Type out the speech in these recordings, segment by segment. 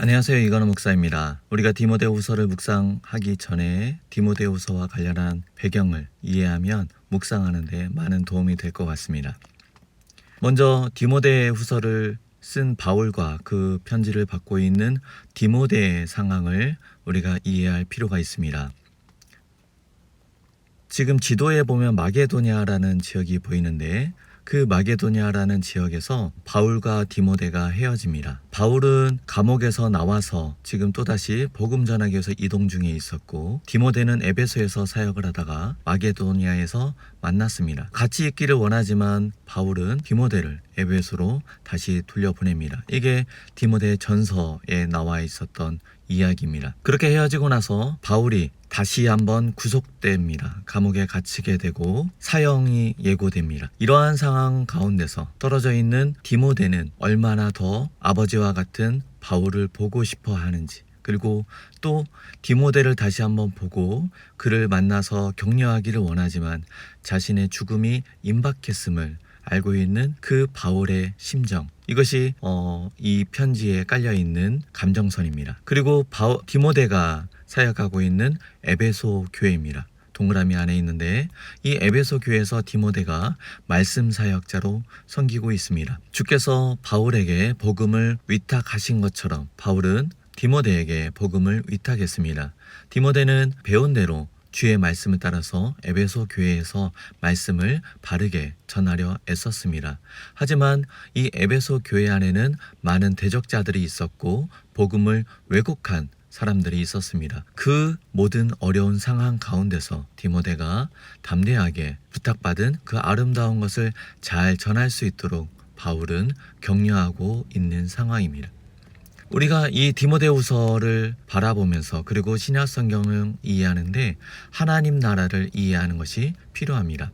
안녕하세요. 이건우 목사입니다. 우리가 디모데후서를 묵상하기 전에 디모데후서와 관련한 배경을 이해하면 묵상하는 데 많은 도움이 될 것 같습니다. 먼저 디모데후서를 쓴 바울과 그 편지를 받고 있는 디모데의 상황을 우리가 이해할 필요가 있습니다. 지금 지도에 보면 마게도냐라는 지역이 보이는데 그 마게도냐라는 지역에서 바울과 디모데가 헤어집니다. 바울은 감옥에서 나와서 지금 또다시 복음 전하기 위해서 이동 중에 있었고, 디모데는 에베소에서 사역을 하다가 마게도냐에서 만났습니다. 같이 있기를 원하지만 바울은 디모데를 에베소로 다시 돌려보냅니다. 이게 디모데 전서에 나와 있었던 이야기입니다. 그렇게 헤어지고 나서 바울이 다시 한번 구속됩니다. 감옥에 갇히게 되고 사형이 예고됩니다. 이러한 상황 가운데서 떨어져 있는 디모데는 얼마나 더 아버지와 같은 바울을 보고 싶어 하는지, 그리고 또 디모데를 다시 한번 보고 그를 만나서 격려하기를 원하지만 자신의 죽음이 임박했음을 알고 있는 그 바울의 심정, 이것이 이 편지에 깔려있는 감정선입니다. 그리고 디모데가 사역하고 있는 에베소 교회입니다. 동그라미 안에 있는데 이 에베소 교회에서 디모데가 말씀 사역자로 섬기고 있습니다. 주께서 바울에게 복음을 위탁하신 것처럼 바울은 디모데에게 복음을 위탁했습니다. 디모데는 배운 대로 주의 말씀을 따라서 에베소 교회에서 말씀을 바르게 전하려 애썼습니다. 하지만 이 에베소 교회 안에는 많은 대적자들이 있었고 복음을 왜곡한 사람들이 있었습니다. 그 모든 어려운 상황 가운데서 디모데가 담대하게 부탁받은 그 아름다운 것을 잘 전할 수 있도록 바울은 격려하고 있는 상황입니다. 우리가 이 디모데후서를 바라보면서 그리고 신약 성경을 이해하는데 하나님 나라를 이해하는 것이 필요합니다.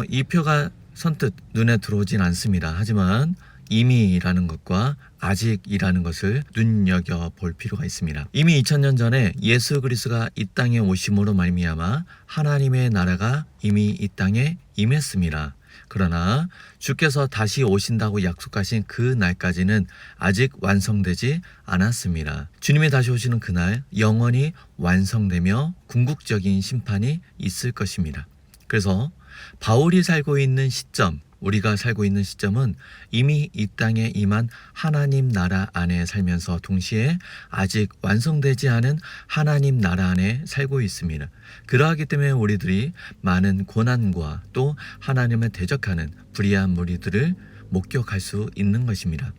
이 표가 선뜻 눈에 들어오진 않습니다. 하지만 이미라는 것과 아직이라는 것을 눈여겨볼 필요가 있습니다. 이미 2000년 전에 예수 그리스도가 이 땅에 오심으로 말미암아 하나님의 나라가 이미 이 땅에 임했습니다. 그러나 주께서 다시 오신다고 약속하신 그 날까지는 아직 완성되지 않았습니다. 주님이 다시 오시는 그날 영원히 완성되며 궁극적인 심판이 있을 것입니다. 그래서 바울이 살고 있는 시점, 우리가 살고 있는 시점은 이미 이 땅에 임한 하나님 나라 안에 살면서 동시에 아직 완성되지 않은 하나님 나라 안에 살고 있습니다. 그러하기 때문에 우리들이 많은 고난과 또 하나님을 대적하는 불의한 무리들을 목격할 수 있는 것입니다.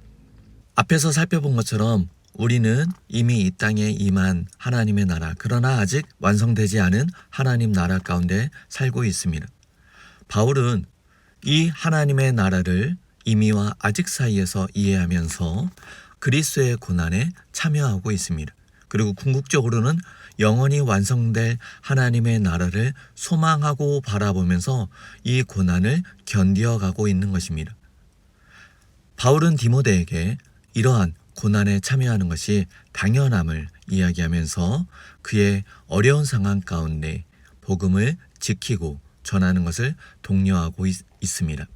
앞에서 살펴본 것처럼 우리는 이미 이 땅에 임한 하나님의 나라, 그러나 아직 완성되지 않은 하나님 나라 가운데 살고 있습니다. 바울은 이 하나님의 나라를 이미와 아직 사이에서 이해하면서 그리스도의 고난에 참여하고 있습니다. 그리고 궁극적으로는 영원히 완성될 하나님의 나라를 소망하고 바라보면서 이 고난을 견디어가고 있는 것입니다. 바울은 디모데에게 이러한 고난에 참여하는 것이 당연함을 이야기하면서 그의 어려운 상황 가운데 복음을 지키고 전하는 것을 독려하고 있습니다.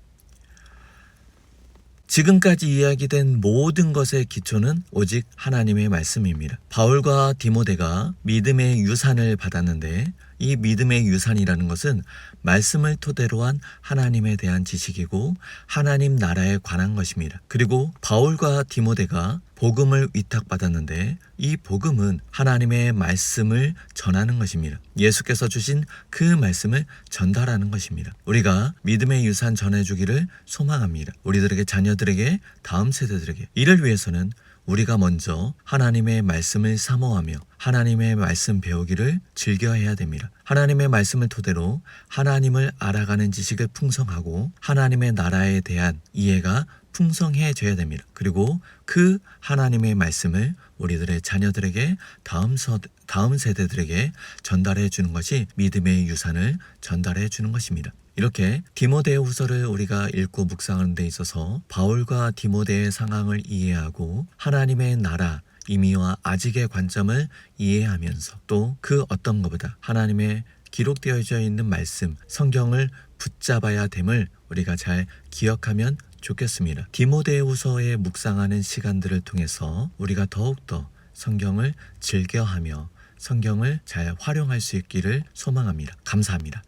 지금까지 이야기된 모든 것의 기초는 오직 하나님의 말씀입니다. 바울과 디모데가 믿음의 유산을 받았는데 이 믿음의 유산이라는 것은 말씀을 토대로 한 하나님에 대한 지식이고 하나님 나라에 관한 것입니다. 그리고 바울과 디모데가 복음을 위탁받았는데 이 복음은 하나님의 말씀을 전하는 것입니다. 예수께서 주신 그 말씀을 전달하는 것입니다. 우리가 믿음의 유산 전해주기를 소망합니다. 우리들에게, 자녀들에게, 다음 세대들에게. 이를 위해서는 우리가 먼저 하나님의 말씀을 사모하며 하나님의 말씀 배우기를 즐겨해야 됩니다. 하나님의 말씀을 토대로 하나님을 알아가는 지식을 풍성하고 하나님의 나라에 대한 이해가 풍성해져야 됩니다. 그리고 그 하나님의 말씀을 우리들의 자녀들에게, 다음 세대들에게 전달해 주는 것이 믿음의 유산을 전달해 주는 것입니다. 이렇게 디모데후서를 우리가 읽고 묵상하는 데 있어서 바울과 디모데의 상황을 이해하고 하나님의 나라, 임의와 아직의 관점을 이해하면서 또 그 어떤 것보다 하나님의 기록되어져 있는 말씀, 성경을 붙잡아야 됨을 우리가 잘 기억하면 좋겠습니다. 디모데후서에 묵상하는 시간들을 통해서 우리가 더욱더 성경을 즐겨하며 성경을 잘 활용할 수 있기를 소망합니다. 감사합니다.